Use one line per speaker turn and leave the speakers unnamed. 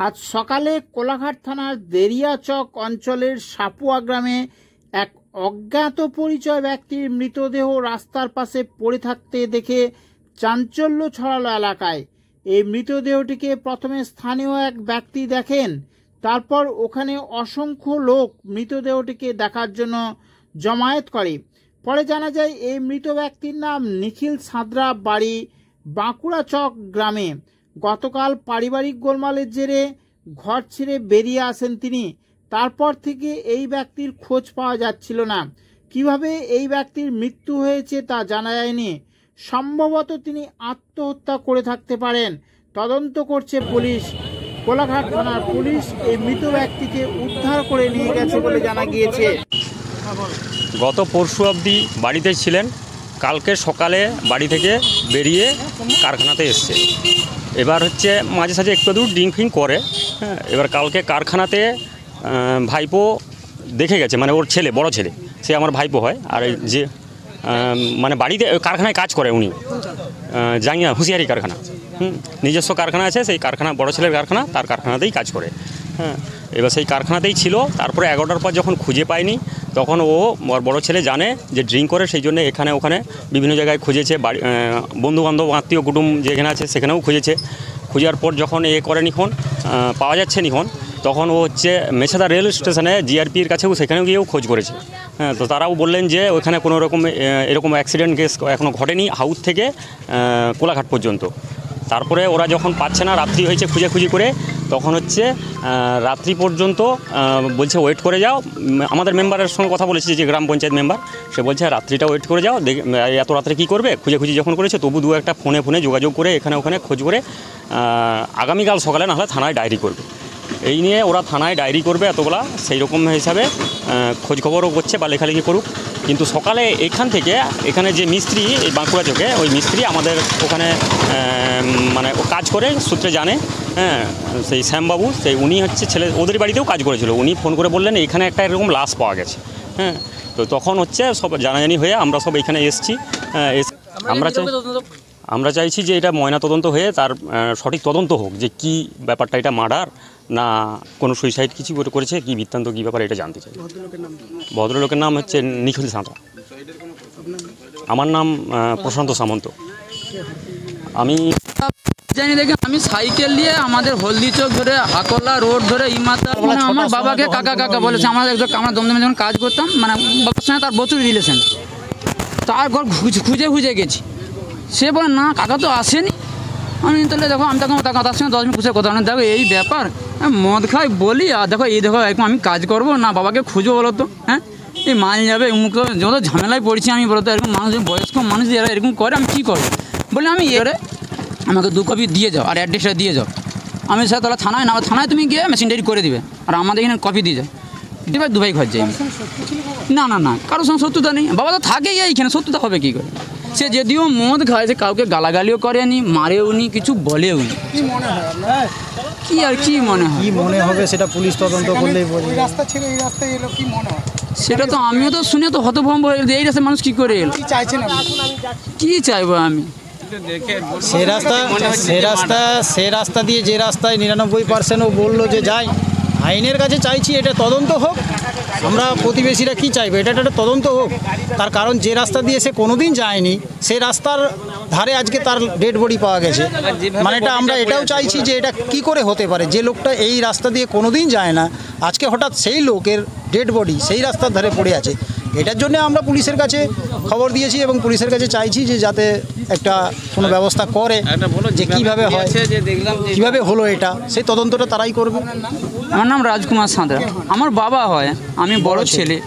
আজ সকালে কোলাঘাট থানার দেরিয়াচক অঞ্চলের সাপুয়া গ্রামে এক অজ্ঞাত পরিচয় ব্যক্তির মৃতদেহ রাস্তার পাশে পড়ে থাকতে দেখে চাঞ্চল্য ছড়ালো এলাকায়। এই মৃতদেহটিকে প্রথমে স্থানীয় এক ব্যক্তি দেখেন, তারপর ওখানে অসংখ্য লোক মৃতদেহটিকে দেখার জন্য জমায়েত করে। পরে জানা যায় এই মৃত ব্যক্তির নাম নিখিল সাঁতরা, বাড়ি বাঁকুড়াচক গ্রামে। গতকাল পারিবারিক গোলমালের জেরে ঘর ছেড়ে বেরিয়ে আসেন তিনি। তারপর থেকে এই ব্যক্তির খোঁজ পাওয়া যাচ্ছিল না। কিভাবে এই ব্যক্তির মৃত্যু হয়েছে তা জানা যায়নি। সম্ভবত তিনি আত্মহত্যা করে থাকতে পারেন। তদন্ত করছে পুলিশ। কোলাঘাট থানার পুলিশ এই মৃত ব্যক্তিকে উদ্ধার করে নিয়ে গেছে বলে জানা গিয়েছে।
গত পরশু অবধি বাড়িতে ছিলেন, কালকে সকালে বাড়ি থেকে বেরিয়ে কারখানাতে এসছে। এবার হচ্ছে মাঝে সাঝে একটু দূর ড্রিঙ্ক ফিং করে। হ্যাঁ, এবার কালকে কারখানাতে ভাইপো দেখে গেছে, মানে ওর ছেলে, বড় ছেলে, সে আমার ভাইপো হয়। আর যে মানে বাড়িতে কারখানায় কাজ করে উনি, জাঙ্গিয়া হুঁশিয়ারি কারখানা, নিজস্ব কারখানা আছে, সেই কারখানা বড় ছেলের কারখানা, তার কারখানাতেই কাজ করে। হ্যাঁ, এবার সেই কারখানাতেই ছিল। তারপরে 11টার পর যখন খুঁজে পায়নি, তখন ও বড় ছেলে জানে যে ড্রিঙ্ক করে, সেই জন্য এখানে ওখানে বিভিন্ন জায়গায় খুঁজেছে। বাড়ি বন্ধুবান্ধব আত্মীয় কুটুম যেখানে আছে সেখানেও খুঁজেছে। খোঁজার পর যখন করেন এখন পাওয়া যাচ্ছে নিখন, তখন ও হচ্ছে মেছেদা রেল স্টেশনে জিআরপির কাছেও সেখানেও গিয়েও খোঁজ করেছে। হ্যাঁ, তো তারাও বললেন যে ওখানে কোনো রকম এরকম অ্যাক্সিডেন্ট কেস এখনও ঘটেনি হাউস থেকে কোলাঘাট পর্যন্ত। তারপরে ওরা যখন পাচ্ছে না, রাত্রি হয়েছে খুঁজে করে, তখন হচ্ছে রাত্রি পর্যন্ত বলছে ওয়েট করে যাও। আমাদের মেম্বারের সঙ্গে কথা বলেছি, যে গ্রাম পঞ্চায়েত মেম্বার, সে বলছে রাত্রিটা ওয়েট করে যাও, এত রাত্রে কী করবে, খুঁজে যখন করেছে তবু দু একটা ফোনে যোগাযোগ করে এখানে ওখানে খোঁজ করে আগামীকাল সকালে নাহলে থানায় ডায়েরি করবে। এই নিয়ে ওরা থানায় ডায়েরি করবে এতবেলা, সেই রকম হিসাবে খোঁজখবরও করছে বা লেখালেখি করুক। কিন্তু সকালে এখানে যে মিস্ত্রি, এই বাঁকুড়া চোখে ওই মিস্ত্রি আমাদের ওখানে মানে কাজ করে সূত্রে জানে। হ্যাঁ, সেই শ্যামবাবু, সেই উনি হচ্ছে ছেলে, ওদের বাড়িতেও কাজ করেছিল। উনি ফোন করে বললেন এখানে একটা এরকম লাশ পাওয়া গেছে। হ্যাঁ, তো তখন হচ্ছে সব জানাজানি হয়ে আমরা সব এখানে এসেছি। আমরা চাইছি যে এটা ময়নাতদন্ত হয়ে তার সঠিক তদন্ত হোক, যে কি ব্যাপারটা, এটা মার্ডার না কোনো সুইসাইড কিছু করেছে, কি বৃত্তান্ত, কী ব্যাপার, এটা জানতে চাই। ভদ্রলোকের নাম হচ্ছে নিখিল সাঁতরা। আমার নাম প্রশান্ত সামন্ত। আমি
জানি দেখে আমি সাইকেল নিয়ে আমাদের হলদি চোখ ধরে আকলা রোড ধরে ইমাতা, মানে আমার বাবাকে কাকা বলেছে। আমরা দমদমে যখন কাজ করতাম, মানে বাবার সঙ্গে তার প্রচুর রিলেশন। তার ঘর খুঁজে গেছি। সে বলে না কাকা তো আসেনি। আমি তাহলে দেখো, আমি তার সঙ্গে 10 মিনিট খুশি কথা বলেন, দেখো এই ব্যাপার, মদ খাই বলি, আর দেখো এখন আমি কাজ করবো না, বাবাকে খুঁজো বলো তো। হ্যাঁ, এই মাল যাবে মুখ, যত ঝামেলায় পড়ছি আমি, বলতো এরকম মানুষ, বয়স্ক মানুষ যারা এরকম করে, আমি কী করবো বলে আমি আমাকে 2 কপি দিয়ে যাও আর অ্যাড্রেসটা দিয়ে যাও। আমি স্যার তাহলে থানায় তুমি গিয়ে মেশিনারি করে দিবে, আর আমাদের এখানে কপি দিয়ে যায়। এবার দুবাই ঘর যাই। না কারোর সঙ্গে শত্রুতা নেই, বাবা তো থাকেই এইখানে, শত্রুতা হবে কী করে। সে যদিও মদ খায়, সে কাউকে গালাগালিও করেনি, মারেও নি, কিছু বলেও নি। কি মনে হবে সেটা পুলিশ তদন্ত করলেই বলবে। সেটা তো আমিও তো শুনে তো হতভম্ব হয়ে গেল, এই রাস্তায় মানুষ কী করে এলো। কি চাইবো আমি,
সে রাস্তা দিয়ে, যে রাস্তায় 99% ও বললো যে যায়, আইনের কাছে চাইছি এটা তদন্ত হোক। আমরা প্রতিবেশীরা কি চাইবো, এটা একটা তদন্ত হোক। তার কারণ যে রাস্তা দিয়ে সে কোনোদিন যায়নি, সে রাস্তার ধারে আজকে তার ডেড বডি পাওয়া গেছে। মানে এটা আমরা এটাও চাইছি যে এটা কি করে হতে পারে, যে লোকটা এই রাস্তা দিয়ে কোনোদিন যায় না, আজকে হঠাৎ সেই লোকের ডেড বডি সেই রাস্তার ধারে পড়ে আছে। এটার জন্য আমরা পুলিশের কাছে খবর দিয়েছি এবং পুলিশের কাছে চাইছি যে যাতে একটা কোনো ব্যবস্থা করে, যে কীভাবে হয়, কীভাবে হলো এটা, সেই তদন্তটা তারাই করবে।
আমার নাম রাজকুমার সাঁতরা, আমার বাবা হয়, আমি বড় ছেলে।